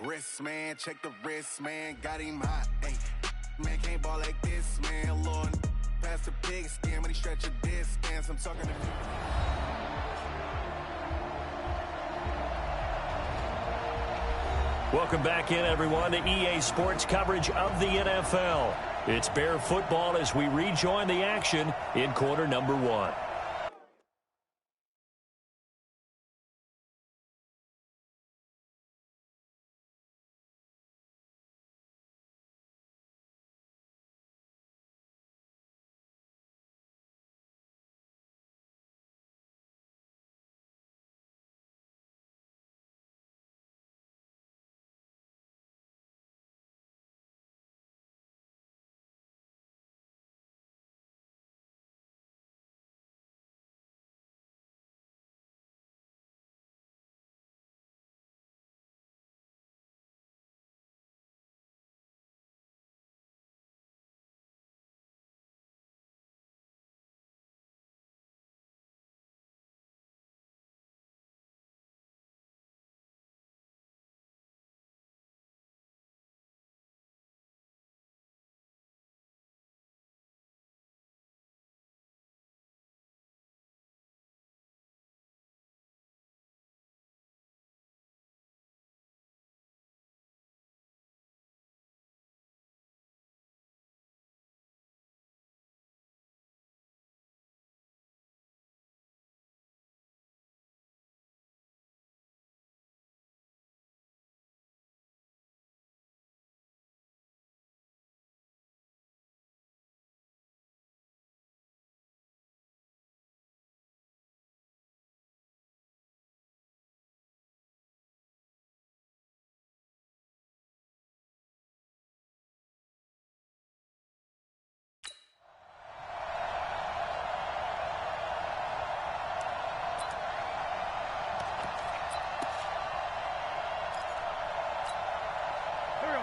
Wrist, man, check the wrist, man, got him hot. Ay, man, can't ball like this, man. Lord, past the pig skin when he stretch a distance. I'm talking to. Welcome back in, everyone, to EA Sports coverage of the NFL. It's Bear football as we rejoin the action in quarter number 1.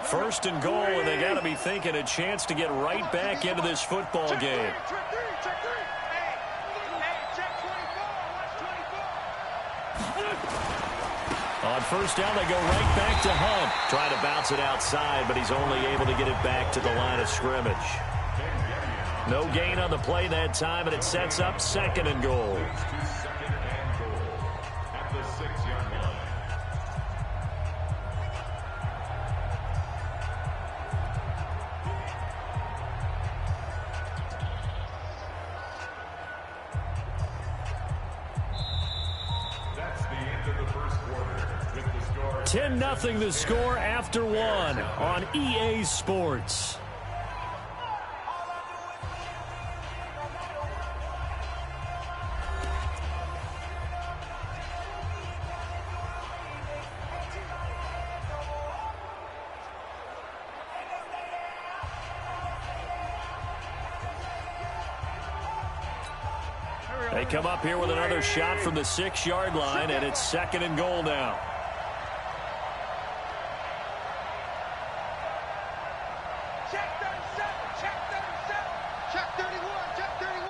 First and goal, and they got to be thinking a chance to get right back into this football game. On first down, they go right back to Hunt. Trying to bounce it outside, but he's only able to get it back to the line of scrimmage. No gain on the play that time, and it sets up second and goal. At the 6-yard line. That's the end of the first quarter. With the score 10-0 the score after 1 on EA Sports. They come up here with another shot from the 6-yard line, and it's second and goal now. Check 37, check 37, check 31, check 31.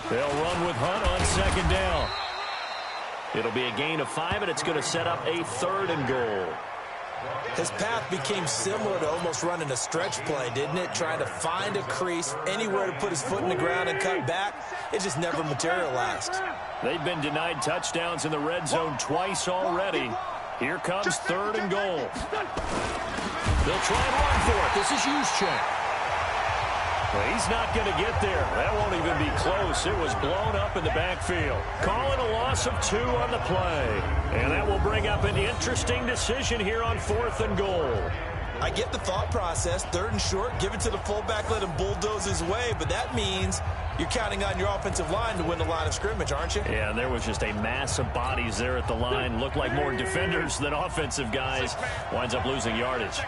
They'll run with Hunt on second down. It'll be a gain of 5, and it's going to set up a 3rd and goal. His path became similar to almost running a stretch play, didn't it? Trying to find a crease, anywhere to put his foot in the ground and cut back. It just never materialized. They've been denied touchdowns in the red zone twice already. Here comes 3rd and goal. They'll try and run for it. This is Juszczyk. Well, he's not going to get there. That won't even be close. It was blown up in the backfield. Calling a loss of 2 on the play. And that will bring up an interesting decision here on 4th and goal. I get the thought process. 3rd and short, give it to the fullback, let him bulldoze his way. But that means you're counting on your offensive line to win the line of scrimmage, aren't you? Yeah, and there was just a mass of bodies there at the line. Looked like more defenders than offensive guys. Winds up losing yardage.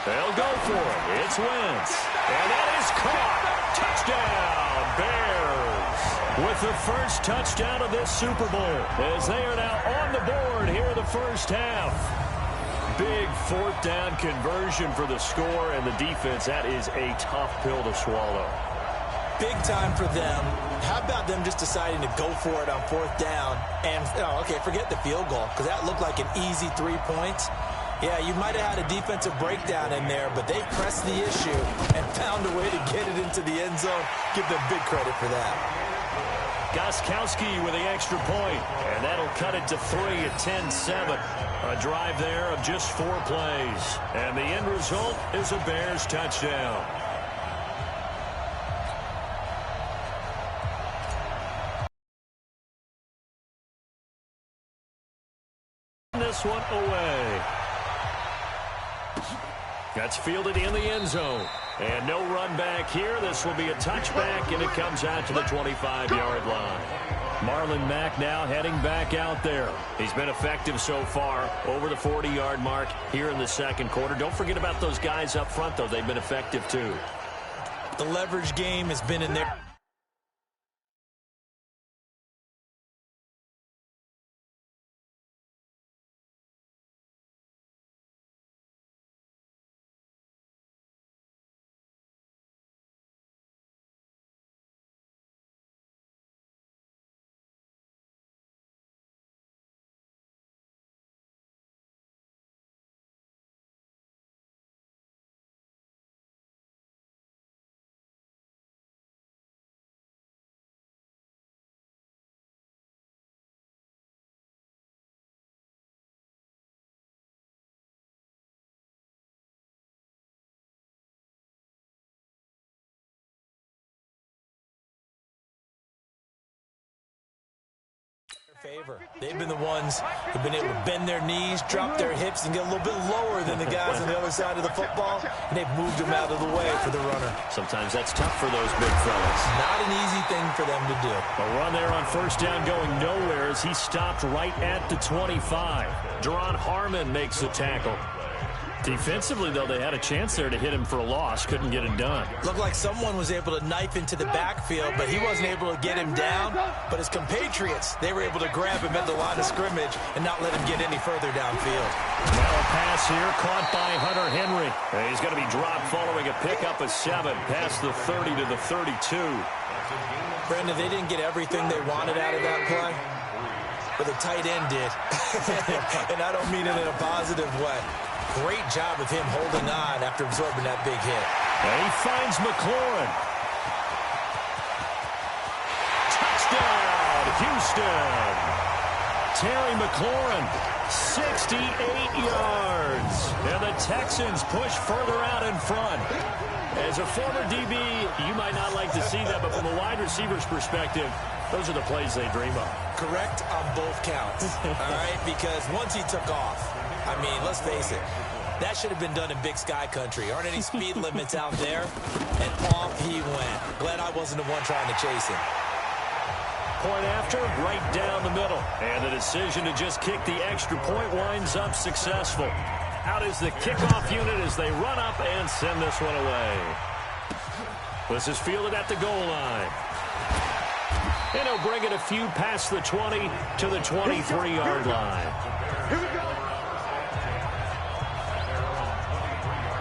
They'll go for it. It's Wentz. And that is caught. Touchdown, Bears. With the first touchdown of this Super Bowl, as they are now on the board here in the first half. Big 4th down conversion for the score, and the defense, that is a tough pill to swallow. Big time for them. How about them just deciding to go for it on 4th down? And, okay, forget the field goal, because that looked like an easy 3 points. Yeah, you might have had a defensive breakdown in there, but they pressed the issue and found a way to get it into the end zone. Give them big credit for that. Gostkowski with the extra point, and that'll cut it to 3 at 10-7. A drive there of just 4 plays, and the end result is a Bears touchdown. This one away. That's fielded in the end zone. And no run back here. This will be a touchback, and it comes out to the 25-yard line. Marlon Mack now heading back out there. He's been effective so far, over the 40-yard mark here in the 2nd quarter. Don't forget about those guys up front, though. They've been effective, too. The leverage game has been in there. Favor. They've been the ones who've been able to bend their knees, drop their hips, and get a little bit lower than the guys on the other side of the football, and they've moved them out of the way for the runner. Sometimes that's tough for those big fellas. Not an easy thing for them to do. A run there on 1st down going nowhere as he stopped right at the 25. Deron Harmon makes the tackle. Defensively, though, they had a chance there to hit him for a loss. Couldn't get it done. Looked like someone was able to knife into the backfield, but he wasn't able to get him down. But his compatriots, they were able to grab him at the line of scrimmage and not let him get any further downfield. Now a pass here caught by Hunter Henry. And he's going to be dropped following a pickup of 7 past the 30 to the 32. Brandon, they didn't get everything they wanted out of that play, but the tight end did. And I don't mean it in a positive way. Great job of him holding on after absorbing that big hit. And he finds McLaurin. Touchdown, Houston. Terry McLaurin, 68 yards. And the Texans push further out in front. As a former DB, you might not like to see that, but from a wide receiver's perspective, those are the plays they dream of. Correct on both counts, all right? Because once he took off, I mean, let's face it, that should have been done in Big Sky country. Aren't any speed limits out there? And off he went. Glad I wasn't the one trying to chase him. Point after, right down the middle. And the decision to just kick the extra point winds up successful. Out is the kickoff unit as they run up and send this one away. This is fielded at the goal line. And he'll bring it a few past the 20 to the 23-yard line.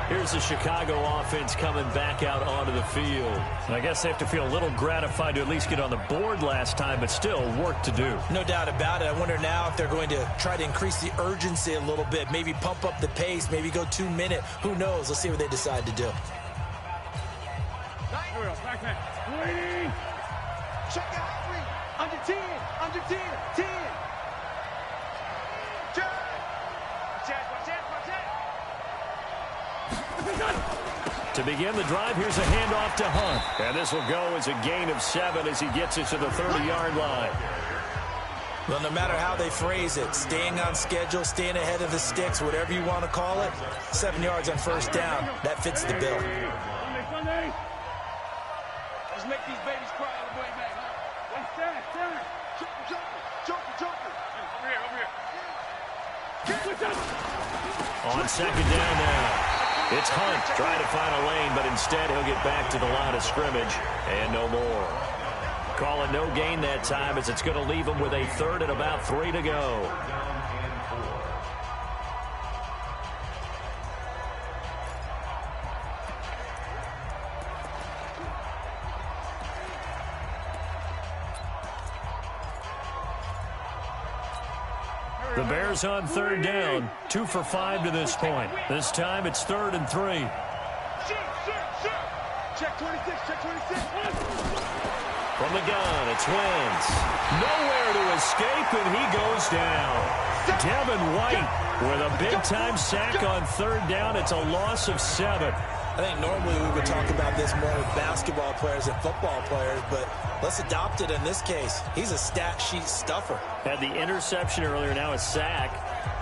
Here's here's the Chicago offense coming back out onto the field. And I guess they have to feel a little gratified to at least get on the board last time, but still work to do. No doubt about it. I wonder now if they're going to try to increase the urgency a little bit, maybe pump up the pace, maybe go 2 minute. Who knows? Let's see what they decide to do. Check out, under 10, under 10, 10. To begin the drive, here's a handoff to Hunt. And this will go as a gain of 7 as he gets it to the 30-yard line. Well, no matter how they phrase it, staying on schedule, staying ahead of the sticks, whatever you want to call it, 7 yards on first down, that fits the bill. Let's make these babies cry on the way back. What's that? Joker. Over here. On second down now. It's Hunt trying to find a lane, but instead he'll get back to the line of scrimmage and no more. Calling no gain that time as it's going to leave him with a third and about 3 to go. The Bears on third down, 2 for 5 to this point. This time it's 3rd and 3. Check 26, check 26. From the gun, it's Wentz. Nowhere to escape, and he goes down. Devin White with a big-time sack on third down. It's a loss of 7. I think normally we would talk about this more with basketball players and football players, but let's adopt it in this case. He's a stat sheet stuffer. Had the interception earlier, now a sack.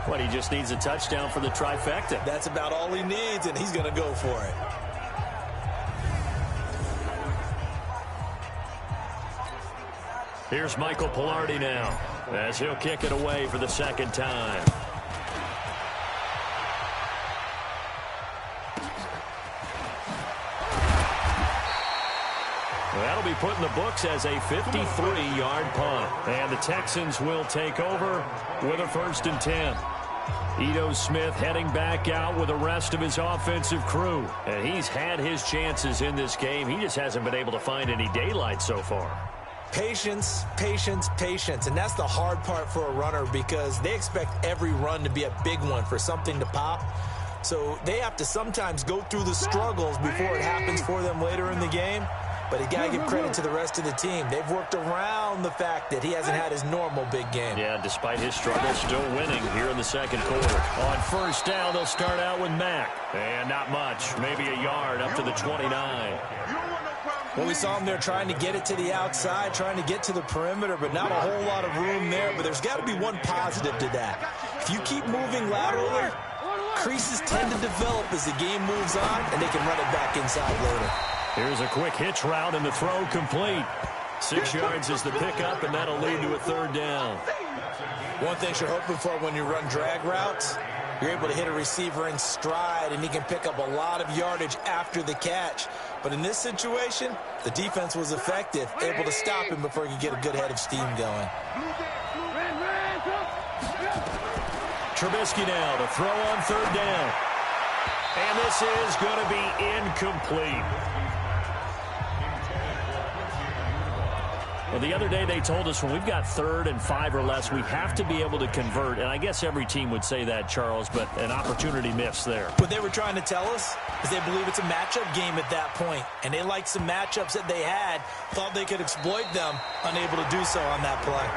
But he just needs a touchdown for the trifecta. That's about all he needs, and he's going to go for it. Here's Michael Pilardi now as he'll kick it away for the second time. That'll be put in the books as a 53-yard punt. And the Texans will take over with a 1st and 10. Ito Smith heading back out with the rest of his offensive crew. And he's had his chances in this game. He just hasn't been able to find any daylight so far. Patience, patience, patience. And that's the hard part for a runner because they expect every run to be a big one for something to pop. So they have to sometimes go through the struggles before it happens for them later in the game. But you got to give credit to the rest of the team. They've worked around the fact that he hasn't had his normal big game. Yeah, despite his struggles, still winning here in the second quarter. On first down, they'll start out with Mack. And not much, maybe a yard up to the 29. Well, we saw him there trying to get it to the outside, trying to get to the perimeter, but not a whole lot of room there. But there's got to be one positive to that. If you keep moving laterally, creases tend to develop as the game moves on, and they can run it back inside later. Here's a quick hitch route, and the throw complete. 6 yards is the pickup, and that'll lead to a third down. One thing you're hoping for when you run drag routes, you're able to hit a receiver in stride, and he can pick up a lot of yardage after the catch. But in this situation, the defense was effective, able to stop him before he could get a good head of steam going. Trubisky now to throw on third down. And this is going to be incomplete. Well, the other day they told us when we've got 3rd and 5 or less, we have to be able to convert. And I guess every team would say that, Charles, but an opportunity missed there. What they were trying to tell us is they believe it's a matchup game at that point. And they liked some matchups that they had, thought they could exploit them, unable to do so on that play.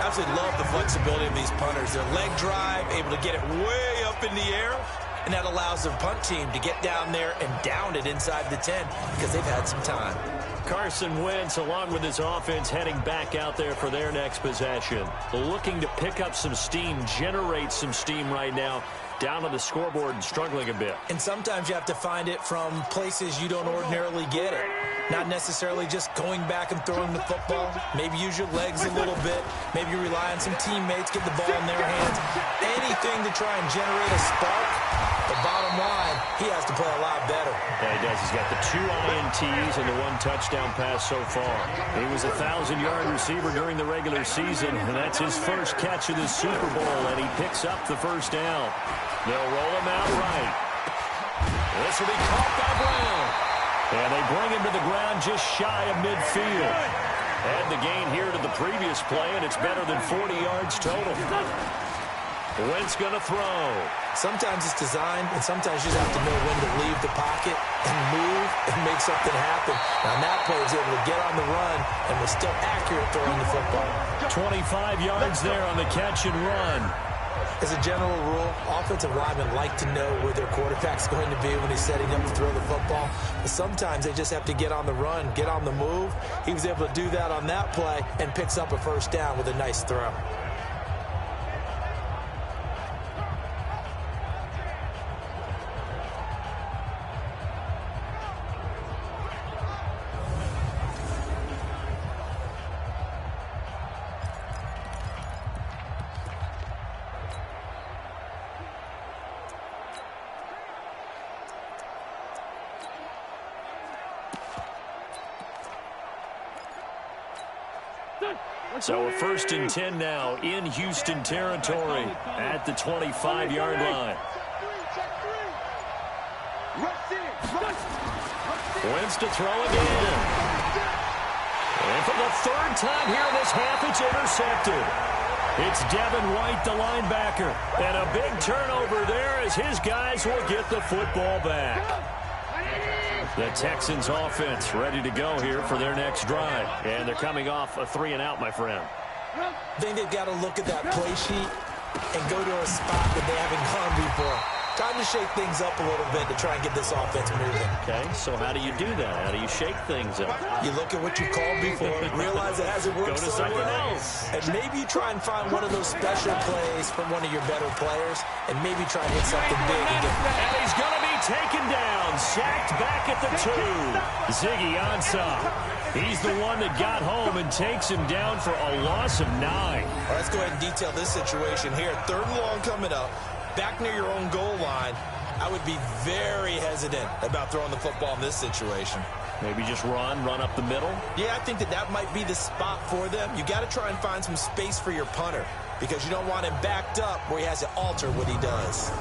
Absolutely love the flexibility of these punters. Their leg drive, able to get it way up in the air. And that allows their punt team to get down there and down it inside the 10 because they've had some time. Carson Wentz, along with his offense, heading back out there for their next possession. Looking to pick up some steam, generate some steam right now. Down on the scoreboard and struggling a bit. And sometimes you have to find it from places you don't ordinarily get it. Not necessarily just going back and throwing the football. Maybe use your legs a little bit. Maybe rely on some teammates, get the ball in their hands. Anything to try and generate a spark. The bottom line, he has to play a lot better. Yeah, he does. He's got the 2 INTs and the 1 touchdown pass so far. He was a 1,000-yard receiver during the regular season, and that's his first catch of the Super Bowl, and he picks up the first down. They'll roll him out right. This will be caught by Brown. And they bring him to the ground just shy of midfield. Add the gain here to the previous play, and it's better than 40 yards total. Wentz going to throw. Sometimes it's designed, and sometimes you just have to know when to leave the pocket and move and make something happen. Now, that player was able to get on the run and was still accurate throwing the football. 25 yards there on the catch and run. As a general rule, offensive linemen like to know where their quarterback's going to be when he's setting up to throw the football. But sometimes they just have to get on the run, get on the move. He was able to do that on that play and picks up a first down with a nice throw. So a 1st and 10 now in Houston territory at the 25-yard line. Wentz to throw again. And for the 3rd time here in this half, it's intercepted. It's Devin White, the linebacker. And a big turnover there as his guys will get the football back. The Texans offense ready to go here for their next drive. And they're coming off a 3-and-out, my friend. I think they've got to look at that play sheet and go to a spot that they haven't gone before. Time to shake things up a little bit to try and get this offense moving. Okay, so how do you do that? How do you shake things up? You look at what you called before, realize it hasn't worked Go to something else. And maybe you try and find one of those special plays from one of your better players, and maybe try and hit something big. And he's going to be taken down, sacked back at the 2. Ziggy Ansah. He's the one that got home and takes him down for a loss of 9. Well, let's go ahead and detail this situation here. 3rd and long coming up. Back near your own goal line, I would be very hesitant about throwing the football in this situation. Maybe just run up the middle? Yeah, I think that might be the spot for them. You got to try and find some space for your punter because you don't want him backed up where he has to alter what he does.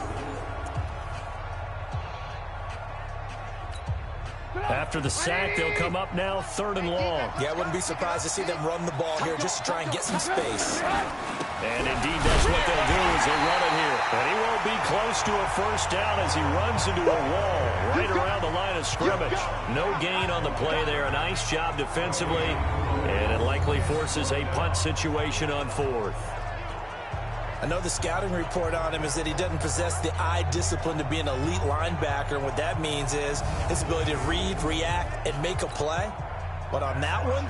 After the sack, they'll come up now 3rd and long. Yeah, I wouldn't be surprised to see them run the ball here just to try and get some space. And indeed, that's what they'll do as they run it here. And he won't be close to a first down as he runs into a wall right around the line of scrimmage. No gain on the play there. A nice job defensively. And it likely forces a punt situation on 4th. I know the scouting report on him is that he doesn't possess the eye discipline to be an elite linebacker. And what that means is his ability to read, react, and make a play. But on that one,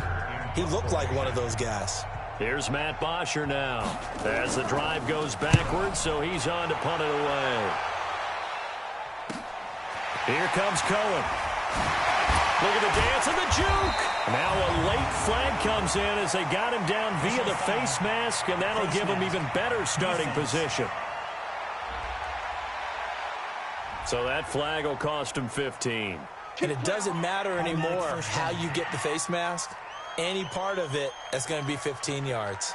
he looked like one of those guys. Here's Matt Bosher now as the drive goes backwards, so he's on to punt it away. Here comes Cohen. Look at the dance and the juke. Now a late flag comes in as they got him down via the face mask, and that'll give him even better starting position. So that flag will cost him 15. And it doesn't matter anymore how you get the face mask. Any part of it, that's going to be 15 yards.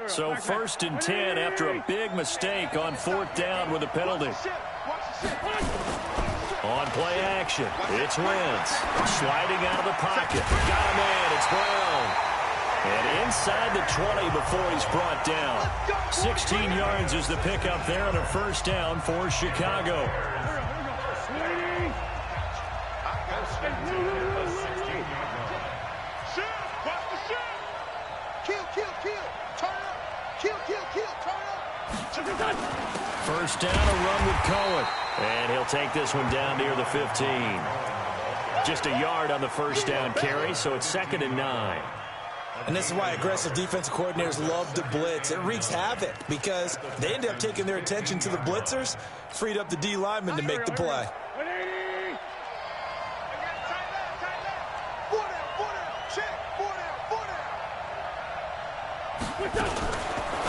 So 1st and 10 after a big mistake on 4th down with a penalty. On play action, it's Wentz. Sliding out of the pocket. Got a man, it's Brown. And inside the 20 before he's brought down. 16 yards is the pickup there on a first down for Chicago. First down, a run with Cohen. And he'll take this one down near the 15. Just a yard on the first down carry, so it's 2nd and 9. And this is why aggressive defensive coordinators love to blitz. It wreaks havoc because they end up taking their attention to the blitzers, freed up the D lineman to make the play.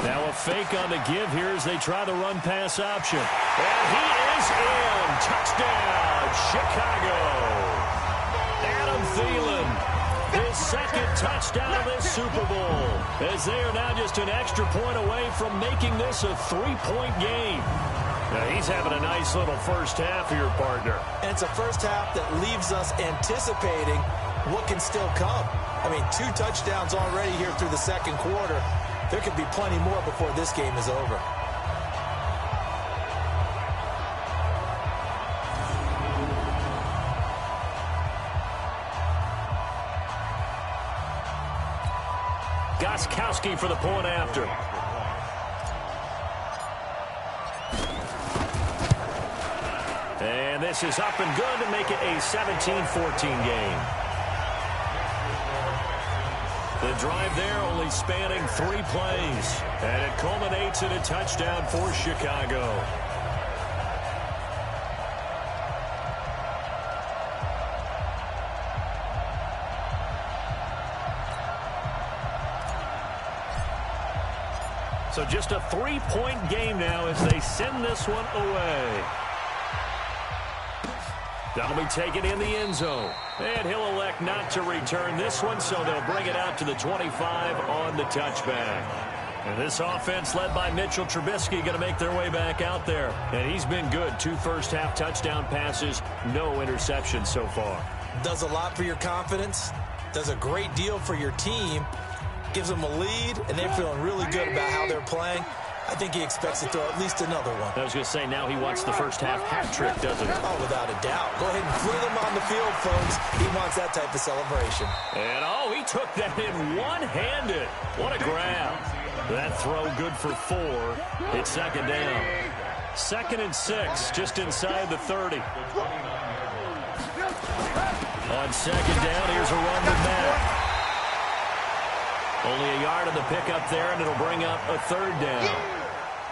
Now a fake on the give here as they try the run-pass option. And he is in. Touchdown, Chicago. Adam Thielen, his second touchdown of this Super Bowl, as they are now just an extra point away from making this a 3-point game. Now, he's having a nice little first half here, partner. And it's a first half that leaves us anticipating what can still come. I mean, 2 touchdowns already here through the second quarter. There could be plenty more before this game is over. Gostkowski for the point after. And this is up and good to make it a 17-14 game. The drive there only spanning 3 plays. And it culminates in a touchdown for Chicago. So just a 3-point game now as they send this one away. That'll be taken in the end zone. And he'll elect not to return this one, so they'll bring it out to the 25 on the touchback. And this offense led by Mitchell Trubisky going to make their way back out there. And he's been good. 2 first-half touchdown passes, no interceptions so far. Does a lot for your confidence. Does a great deal for your team. Gives them a lead, and they're feeling really good about how they're playing. I think he expects to throw at least another one. I was going to say, now he wants the first half hat trick, doesn't he? Oh, without a doubt. Go ahead and fling him on the field, folks. He wants that type of celebration. And, oh, he took that in one-handed. What a grab. That throw good for 4. It's second down. 2nd and 6, just inside the 30. On second down, here's a run with Matt. Only a yard on the pickup there, and it'll bring up a 3rd down.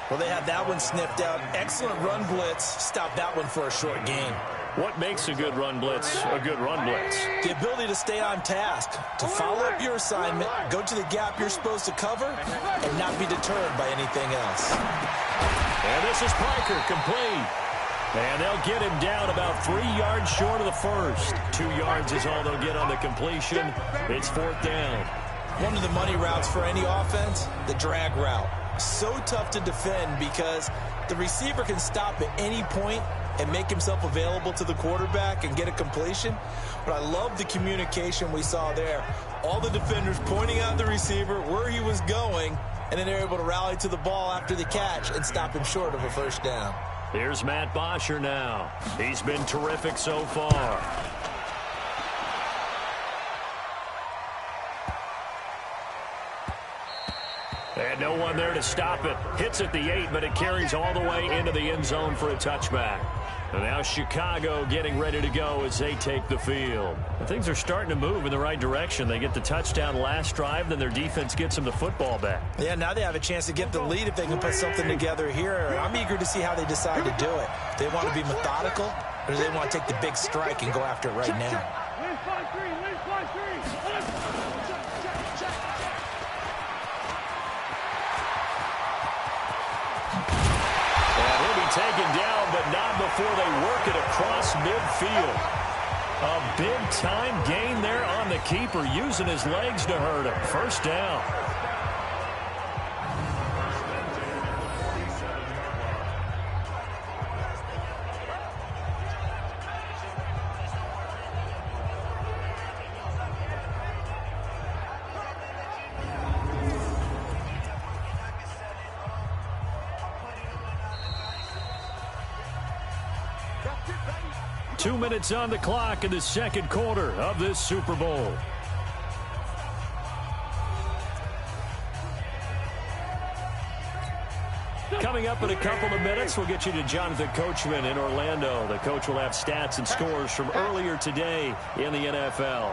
Well, they had that one sniffed out. Excellent run blitz. Stop that one for a short gain. What makes a good run blitz a good run blitz? The ability to stay on task, to follow up your assignment, go to the gap you're supposed to cover, and not be deterred by anything else. And this is Parker, complete. And they'll get him down about 3 yards short of the first. 2 yards is all they'll get on the completion. It's 4th down. One of the money routes for any offense, the drag route. So tough to defend because the receiver can stop at any point and make himself available to the quarterback and get a completion. But I love the communication we saw there. All the defenders pointing out the receiver, where he was going, and then they're able to rally to the ball after the catch and stop him short of a first down. Here's Matt Bosher now. He's been terrific so far. And no one there to stop it. Hits at the 8, but it carries all the way into the end zone for a touchback. And now Chicago getting ready to go as they take the field. And things are starting to move in the right direction. They get the touchdown last drive, then their defense gets them the football back. Yeah, now they have a chance to get the lead if they can put something together here. I'm eager to see how they decide to do it. Do they want to be methodical, or do they want to take the big strike and go after it right now? Taken down, but not before they work it across midfield. A big-time gain there on the keeper, using his legs to hurt him. First down. Two minutes on the clock in the second quarter of this Super Bowl. Coming up in a couple of minutes, we'll get you to Jonathan Coachman in Orlando. The coach will have stats and scores from earlier today in the NFL.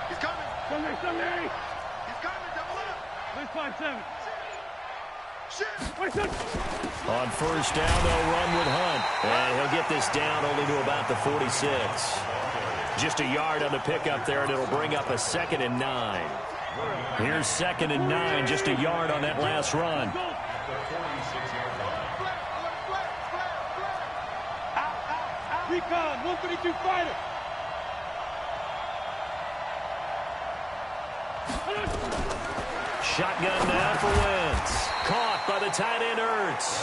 He's coming. Sunday. He's coming. Double up. 5-7. On first down, they'll run with Hunt. And he'll get this down only to about the 46. Just a yard on the pickup there, and it'll bring up a 2nd and 9. Here's 2nd and 9, just a yard on that last run. Recon, 132 fighter. Shotgun now for Wentz. Caught by the tight end Ertz.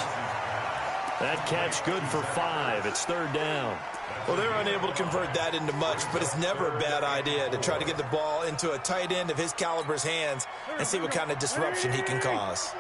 That catch good for 5. It's third down. Well, they're unable to convert that into much, but it's never a bad idea to try to get the ball into a tight end of his caliber's hands and see what kind of disruption he can cause.